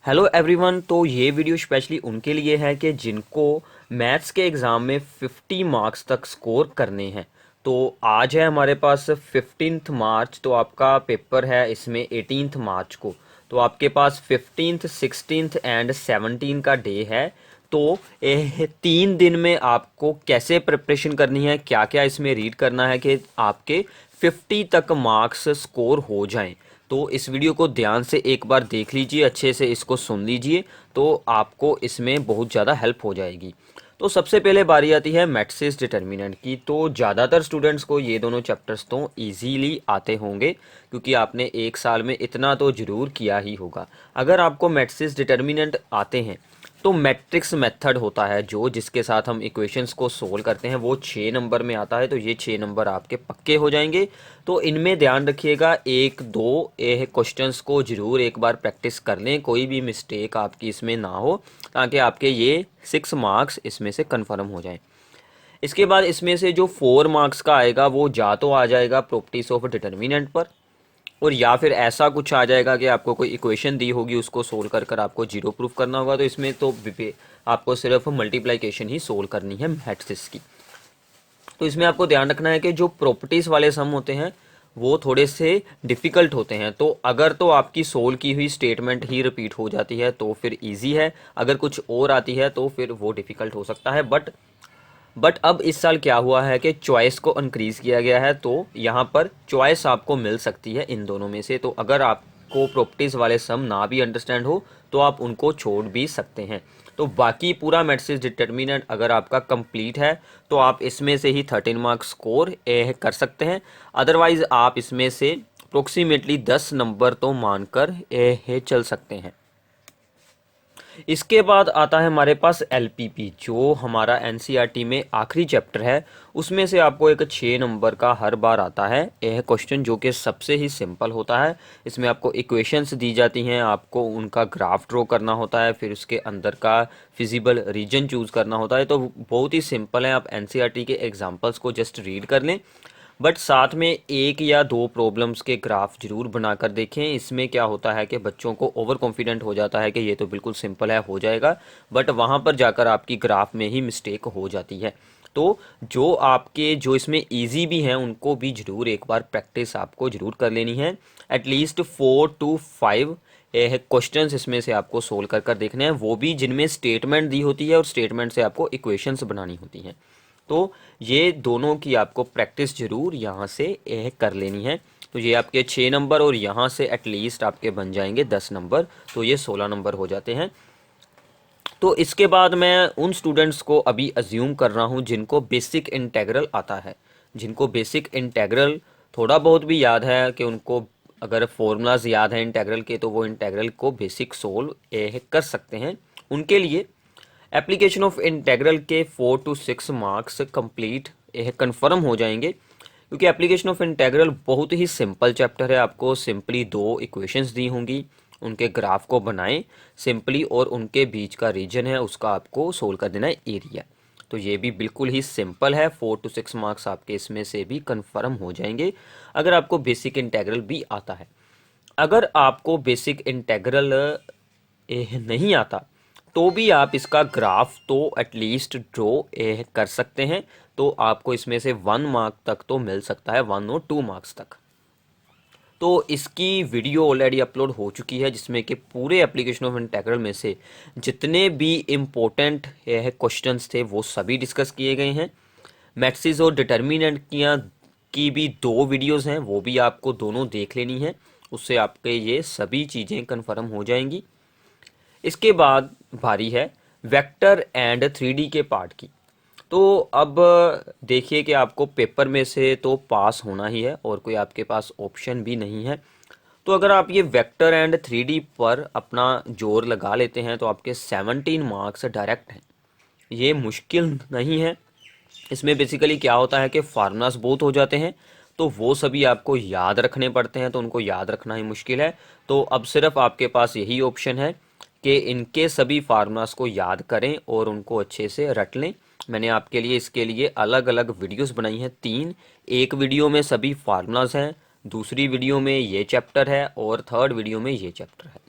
Hello everyone. तो ये video specially उनके लिए है कि जिनको मैथ्स के एग्ज़ाम में 50 मार्क्स तक स्कोर करने हैं। तो आज है हमारे पास 15 मार्च, तो आपका पेपर है इसमें 18 मार्च को। तो आपके पास 15, 16 एंड 17 का डे है। तो 3 दिन में आपको कैसे प्रिपरेशन करनी है, क्या क्या इसमें रीड करना है कि आपके 50 तक मार्क्स स्कोर हो जाएं। तो इस वीडियो को ध्यान से एक बार देख लीजिए, अच्छे से इसको सुन लीजिए, तो आपको इसमें बहुत ज़्यादा हेल्प हो जाएगी। तो सबसे पहले बारी आती है मैट्रिसेस डिटर्मिनेंट की। तो ज़्यादातर स्टूडेंट्स को ये दोनों चैप्टर्स तो इजीली आते होंगे, क्योंकि आपने एक साल में इतना तो ज़रूर किया ही होगा। अगर आपको मैट्रिसेस डिटर्मिनेंट आते हैं तो मैट्रिक्स मेथड होता है जो जिसके साथ हम इक्वेशंस को सोल्व करते हैं, वो 6 नंबर में आता है। तो ये 6 नंबर आपके पक्के हो जाएंगे। तो इनमें ध्यान रखिएगा, एक दो क्वेश्चंस को ज़रूर एक बार प्रैक्टिस कर लें, कोई भी मिस्टेक आपकी इसमें ना हो, ताकि आपके ये 6 मार्क्स इसमें से कन्फर्म हो जाएं। इसके बाद इसमें से जो 4 मार्क्स का आएगा वो जा तो आ जाएगा प्रॉपर्टीज ऑफ डिटर्मिनेंट पर, और या फिर ऐसा कुछ आ जाएगा कि आपको कोई इक्वेशन दी होगी, उसको सोल्व कर कर आपको जीरो प्रूफ करना होगा। तो इसमें तो आपको सिर्फ मल्टीप्लाइकेशन ही सोल्व करनी है मैट्रिक्स की। तो इसमें आपको ध्यान रखना है कि जो प्रॉपर्टीज़ वाले सम होते हैं वो थोड़े से डिफ़िकल्ट होते हैं। तो अगर तो आपकी सोल्व की हुई स्टेटमेंट ही रिपीट हो जाती है तो फिर इजी है, अगर कुछ और आती है तो फिर वो डिफ़िकल्ट हो सकता है। बट अब इस साल क्या हुआ है कि चॉइस को इंक्रीज़ किया गया है, तो यहाँ पर चॉइस आपको मिल सकती है इन दोनों में से। तो अगर आपको प्रॉपर्टीज़ वाले सम ना भी अंडरस्टैंड हो तो आप उनको छोड़ भी सकते हैं। तो बाकी पूरा मैट्रिक्स डिटर्मिनेंट अगर आपका कंप्लीट है तो आप इसमें से ही 13 मार्क्स स्कोर कर सकते हैं। अदरवाइज़ आप इसमें से अप्रोक्सीमेटली 10 नंबर तो मानकर चल सकते हैं। इसके बाद आता है हमारे पास एलपीपी, जो हमारा एनसीईआरटी में आखिरी चैप्टर है। उसमें से आपको एक 6 नंबर का हर बार आता है यह क्वेश्चन, जो कि सबसे ही सिंपल होता है। इसमें आपको इक्वेशंस दी जाती हैं, आपको उनका ग्राफ ड्रॉ करना होता है, फिर उसके अंदर का फिजिबल रीजन चूज़ करना होता है। तो बहुत ही सिंपल है, आप एनसीईआरटी के एग्जाम्पल्स को जस्ट रीड कर लें, बट साथ में एक या दो प्रॉब्लम्स के ग्राफ जरूर बनाकर देखें। इसमें क्या होता है कि बच्चों को ओवर कॉन्फिडेंट हो जाता है कि ये तो बिल्कुल सिंपल है, हो जाएगा, बट वहाँ पर जाकर आपकी ग्राफ में ही मिस्टेक हो जाती है। तो जो आपके जो इसमें इजी भी हैं उनको भी ज़रूर एक बार प्रैक्टिस आपको ज़रूर कर लेनी है। एटलीस्ट 4 to 5 क्वेश्चंस इसमें से आपको सोल्व कर कर देखने हैं, वो भी जिनमें स्टेटमेंट दी होती है और स्टेटमेंट से आपको इक्वेशंस बनानी होती हैं। तो ये दोनों की आपको प्रैक्टिस जरूर यहाँ से कर लेनी है। तो ये आपके 6 नंबर और यहाँ से एटलीस्ट आपके बन जाएंगे 10 नंबर, तो ये 16 नंबर हो जाते हैं। तो इसके बाद मैं उन स्टूडेंट्स को अभी अज्यूम कर रहा हूँ जिनको बेसिक इंटेग्रल आता है, जिनको बेसिक इंटेग्रल थोड़ा बहुत भी याद है, कि उनको अगर फॉर्मूलाज याद हैं इंटेग्रल के तो वो इंटेग्रल को बेसिक सोल्व कर सकते हैं। उनके लिए एप्लीकेशन ऑफ इंटेग्रल के 4 to 6 मार्क्स कंप्लीट कन्फर्म हो जाएंगे, क्योंकि एप्लीकेशन ऑफ इंटेग्रल बहुत ही सिंपल चैप्टर है। आपको सिंपली दो इक्वेशंस दी होंगी, उनके ग्राफ को बनाएं सिंपली, और उनके बीच का रीजन है उसका आपको सोल्व कर देना है एरिया। तो ये भी बिल्कुल ही सिंपल है, 4 to 6 मार्क्स आपके इसमें से भी कन्फर्म हो जाएंगे अगर आपको बेसिक इंटेग्रल भी आता है। अगर आपको बेसिक इंटेग्रल नहीं आता तो भी आप इसका ग्राफ तो एटलीस्ट ड्रॉ कर सकते हैं, तो आपको इसमें से 1 मार्क तक तो मिल सकता है, 1 और 2 मार्क्स तक। तो इसकी वीडियो ऑलरेडी अपलोड हो चुकी है, जिसमें कि पूरे एप्लीकेशन ऑफ इंटेग्रल में से जितने भी इम्पोर्टेंट क्वेश्चंस थे वो सभी डिस्कस किए गए हैं। मैट्रिसेस और डिटर्मिनेंट की भी 2 वीडियोस हैं, वो भी आपको दोनों देख लेनी है, उससे आपके ये सभी चीज़ें कन्फर्म हो जाएंगी। इसके बाद बारी है वेक्टर एंड 3D के पार्ट की। तो अब देखिए कि आपको पेपर में से तो पास होना ही है और कोई आपके पास ऑप्शन भी नहीं है। तो अगर आप ये वेक्टर एंड 3D पर अपना जोर लगा लेते हैं तो आपके 17 मार्क्स डायरेक्ट हैं। ये मुश्किल नहीं है। इसमें बेसिकली क्या होता है कि फार्मूलास बहुत हो जाते हैं, तो वो सभी आपको याद रखने पड़ते हैं, तो उनको याद रखना ही मुश्किल है। तो अब सिर्फ आपके पास यही ऑप्शन है कि इनके सभी फार्मूलास को याद करें और उनको अच्छे से रट लें। मैंने आपके लिए इसके लिए अलग अलग वीडियोस बनाई हैं 3। एक वीडियो में सभी फार्मूलास हैं, दूसरी वीडियो में ये चैप्टर है और थर्ड वीडियो में ये चैप्टर है।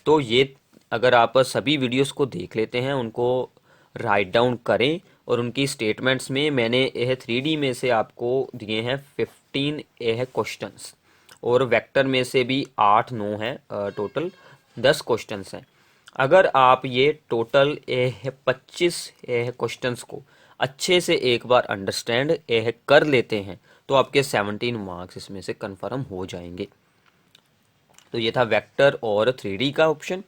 तो ये अगर आप सभी वीडियोस को देख लेते हैं, उनको राइट डाउन करें और उनकी स्टेटमेंट्स में मैंने यह 3D में से आपको दिए हैं 15 यह क्वेश्चंस, और वेक्टर में से भी 8-9 हैं, टोटल 10 क्वेश्चंस हैं। अगर आप ये टोटल 25 क्वेश्चंस को अच्छे से एक बार अंडरस्टैंड कर लेते हैं तो आपके 17 मार्क्स इसमें से कंफर्म हो जाएंगे। तो ये था वेक्टर और 3D का ऑप्शन।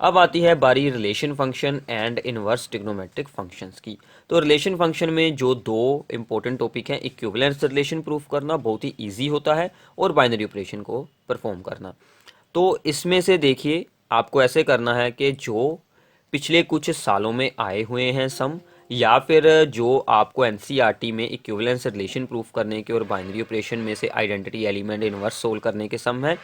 अब आती है बारी relation function and inverse trigonometric functions की। तो रिलेशन फंक्शन में जो दो इंपॉर्टेंट टॉपिक हैं, इक्विवेलेंस रिलेशन प्रूफ करना बहुत ही इजी होता है और बाइनरी ऑपरेशन को परफॉर्म करना। तो इसमें से देखिए, आपको ऐसे करना है कि जो पिछले कुछ सालों में आए हुए हैं सम, या फिर जो आपको एनसीईआरटी में इक्विवेलेंस रिलेशन प्रूफ करने के और बाइनरी ऑपरेशन में से आइडेंटिटी एलिमेंट इनवर्स सोल्व करने के सम है,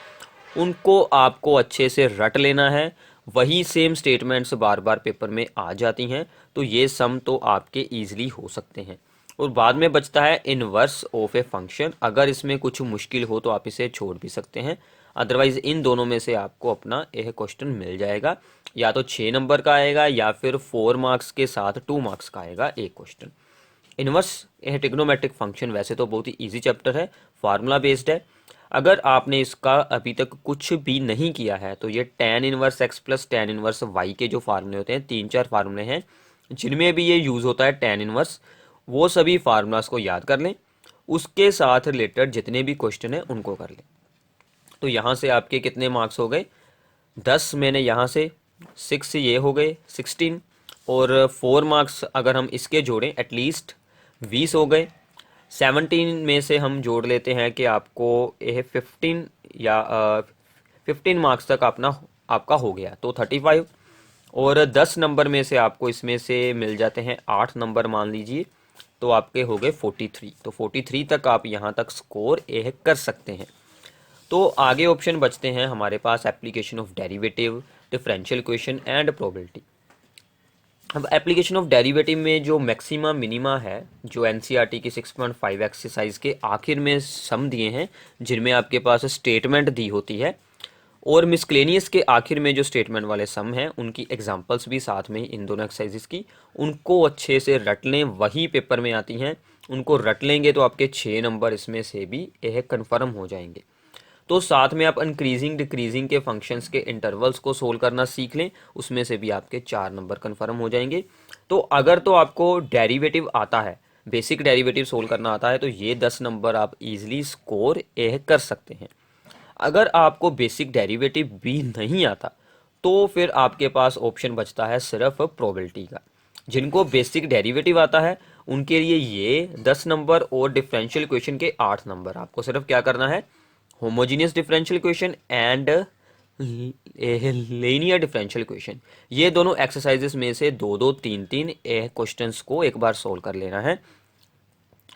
उनको आपको अच्छे से रट लेना है। वही सेम स्टेटमेंट्स बार बार पेपर में आ जाती हैं, तो ये सम तो आपके ईजिली हो सकते हैं। और बाद में बचता है इनवर्स ऑफ ए फंक्शन। अगर इसमें कुछ मुश्किल हो तो आप इसे छोड़ भी सकते हैं, अदरवाइज इन दोनों में से आपको अपना यह क्वेश्चन मिल जाएगा। या तो 6 नंबर का आएगा या फिर 4 मार्क्स के साथ 2 मार्क्स का आएगा एक क्वेश्चन। इनवर्स यह ट्रिग्नोमेट्रिक फंक्शन वैसे तो बहुत ही ईजी चैप्टर है, फार्मूला बेस्ड है। अगर आपने इसका अभी तक कुछ भी नहीं किया है तो ये tan inverse x plus tan inverse y के जो फार्मूले होते हैं, 3-4 फार्मूले हैं जिनमें भी ये यूज़ होता है tan इनवर्स, वो सभी फार्मूलाज को याद कर लें। उसके साथ रिलेटेड जितने भी क्वेश्चन हैं उनको कर लें। तो यहाँ से आपके कितने मार्क्स हो गए, 10 मैंने यहाँ से, 6 ये हो गए 16, और 4 मार्क्स अगर हम इसके जोड़ें एटलीस्ट 20 हो गए। 17 में से हम जोड़ लेते हैं कि आपको यह 15 या 15 मार्क्स तक आपका हो गया तो 35, और 10 नंबर में से आपको इसमें से मिल जाते हैं 8 नंबर मान लीजिए, तो आपके हो गए 43। तो 43 तक आप यहाँ तक स्कोर यह कर सकते हैं। तो आगे ऑप्शन बचते हैं हमारे पास application of derivative, differential equation and probability. अब एप्लीकेशन ऑफ डेरिवेटिव में जो मैक्सिमा मिनिमा है, जो एनसीईआरटी की 6.5 एक्सरसाइज के आखिर में सम दिए हैं, जिनमें आपके पास स्टेटमेंट दी होती है, और मिसक्लेनियस के आखिर में जो स्टेटमेंट वाले सम हैं उनकी एग्जांपल्स भी साथ में इन दोनों एक्सरसाइजेस की, उनको अच्छे से रट लें, वही पेपर में आती हैं। उनको रट लेंगे तो आपके 6 नंबर इसमें से भी यह कन्फर्म हो जाएंगे। तो साथ में आप इंक्रीजिंग डिक्रीजिंग के फंक्शंस के इंटरवल्स को सोल्व करना सीख लें, उसमें से भी आपके 4 नंबर कन्फर्म हो जाएंगे। तो अगर तो आपको डेरिवेटिव आता है, बेसिक डेरिवेटिव सोल्व करना आता है, तो ये 10 नंबर आप इजीली स्कोर यह कर सकते हैं। अगर आपको बेसिक डेरिवेटिव भी नहीं आता तो फिर आपके पास ऑप्शन बचता है सिर्फ प्रोबेबिलिटी का। जिनको बेसिक डेरिवेटिव आता है उनके लिए ये 10 नंबर और डिफरेंशियल इक्वेशन के 8 नंबर। आपको सिर्फ क्या करना है, homogeneous differential equation and linear differential equation, ये दोनों एक्सरसाइजेस में से 2-2, 3-3 क्वेश्चंस को एक बार सोल्व कर लेना है।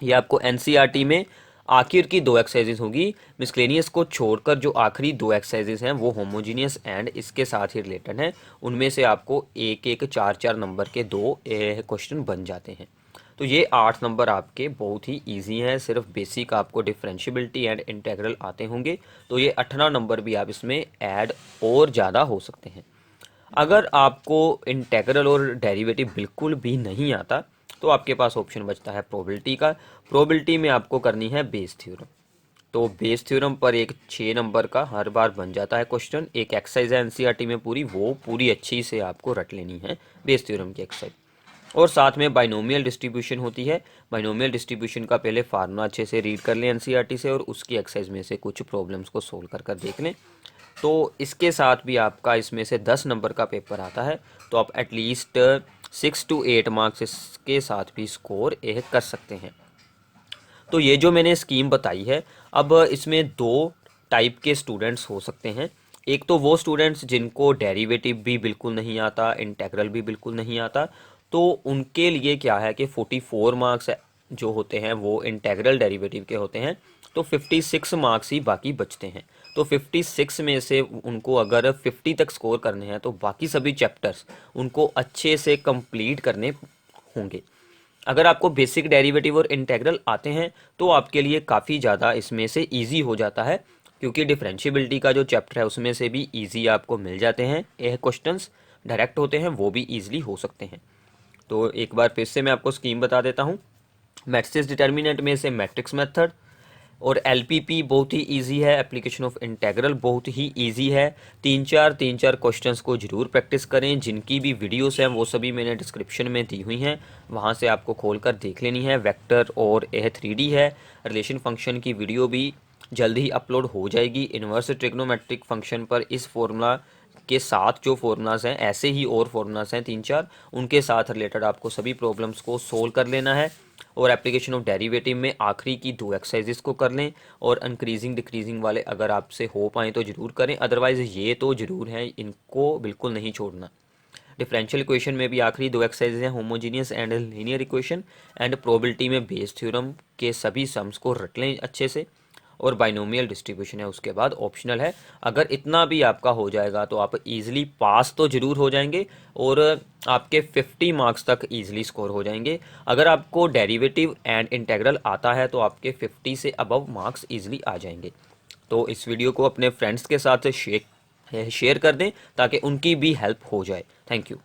ये आपको एनसीईआरटी में आखिर की 2 एक्सरसाइजेस होगी, मिसलेनियस को छोड़कर जो आखिरी 2 एक्सरसाइजेस हैं वो होमोजीनियस एंड इसके साथ ही रिलेटेड हैं। उनमें से आपको 1-1, 4-4 नंबर के 2 क्वेश्चन बन जाते हैं। तो ये 8 नंबर आपके बहुत ही इजी हैं, सिर्फ बेसिक आपको डिफरेंशियबिलिटी एंड इंटेग्रल आते होंगे, तो ये 18 नंबर भी आप इसमें ऐड और ज़्यादा हो सकते हैं। अगर आपको इंटेग्रल और डेरिवेटिव बिल्कुल भी नहीं आता तो आपके पास ऑप्शन बचता है प्रोबेबिलिटी का। प्रोबेबिलिटी में आपको करनी है बेस थ्योरम। तो बेस थ्योरम पर एक 6 नंबर का हर बार बन जाता है क्वेश्चन, एक एक्सरसाइज है एनसीईआरटी में पूरी, वो पूरी अच्छी से आपको रट लेनी है बेस थ्योरम की एक्सरसाइज। और साथ में बाइनोमियल डिस्ट्रीब्यूशन होती है। बाइनोमियल डिस्ट्रीब्यूशन का पहले फार्मूला अच्छे से रीड कर लें एनसीईआरटी से, और उसकी एक्सरसाइज में से कुछ प्रॉब्लम्स को सोल्व कर देख लें। तो इसके साथ भी आपका इसमें से 10 नंबर का पेपर आता है, तो आप एटलीस्ट 6 to 8 मार्क्स इसके साथ भी स्कोर कर सकते हैं। तो ये जो मैंने स्कीम बताई है, अब इसमें 2 टाइप के स्टूडेंट्स हो सकते हैं। एक तो वो स्टूडेंट्स जिनको डेरिवेटिव भी बिल्कुल नहीं आता, इंटेग्रल भी बिल्कुल नहीं आता, तो उनके लिए क्या है कि 44 मार्क्स जो होते हैं वो इंटेग्रल डेरिवेटिव के होते हैं, तो 56 मार्क्स ही बाकी बचते हैं। तो 56 में से उनको अगर 50 तक स्कोर करने हैं तो बाकी सभी चैप्टर्स उनको अच्छे से कंप्लीट करने होंगे। अगर आपको बेसिक डेरिवेटिव और इंटेग्रल आते हैं तो आपके लिए काफ़ी ज़्यादा इसमें से इजी हो जाता है। क्योंकि डिफरेंशियबिलिटी का जो चैप्टर है उसमें से भी इजी आपको मिल जाते हैं, यह क्वेश्चंस डायरेक्ट होते हैं, वो भी ईजिली हो सकते हैं। तो एक बार फिर से मैं आपको स्कीम बता देता हूँ। मैट्रिक्स डिटर्मिनेंट में से मैट्रिक्स मेथड और एलपीपी बहुत ही इजी है, एप्लीकेशन ऑफ इंटीग्रल बहुत ही इजी है। तीन चार क्वेश्चंस को ज़रूर प्रैक्टिस करें। जिनकी भी वीडियोस हैं वो सभी मैंने डिस्क्रिप्शन में दी हुई हैं, वहाँ से आपको खोलकर देख लेनी है। वेक्टर और यह 3D है। रिलेशन फंक्शन की वीडियो भी जल्द ही अपलोड हो जाएगी। इन्वर्स ट्रिग्नोमेट्रिक फंक्शन पर इस फॉर्मूला के साथ जो फार्मूलाज हैं, ऐसे ही और फार्मूलाज हैं 3-4, उनके साथ रिलेटेड आपको सभी प्रॉब्लम्स को सोल्व कर लेना है। और एप्लीकेशन ऑफ डेरिवेटिव में आखिरी की 2 एक्सरसाइजेस को कर लें, और इंक्रीजिंग डिक्रीजिंग वाले अगर आपसे हो पाए तो ज़रूर करें, अदरवाइज़ ये तो ज़रूर है, इनको बिल्कुल नहीं छोड़ना। डिफरेंशियल इक्वेशन में भी आखिरी 2 एक्सरसाइज हैं, homogeneous and linear equation and probability में बेस थ्योरम के सभी सम्स को रट लें अच्छे से। और बाइनोमियल डिस्ट्रीब्यूशन है उसके बाद, ऑप्शनल है। अगर इतना भी आपका हो जाएगा तो आप इजीली पास तो ज़रूर हो जाएंगे, और आपके 50 मार्क्स तक इजीली स्कोर हो जाएंगे। अगर आपको डेरिवेटिव एंड इंटीग्रल आता है तो आपके 50 से अबव मार्क्स इजीली आ जाएंगे। तो इस वीडियो को अपने फ्रेंड्स के साथ शेयर कर दें ताकि उनकी भी हेल्प हो जाए। Thank you.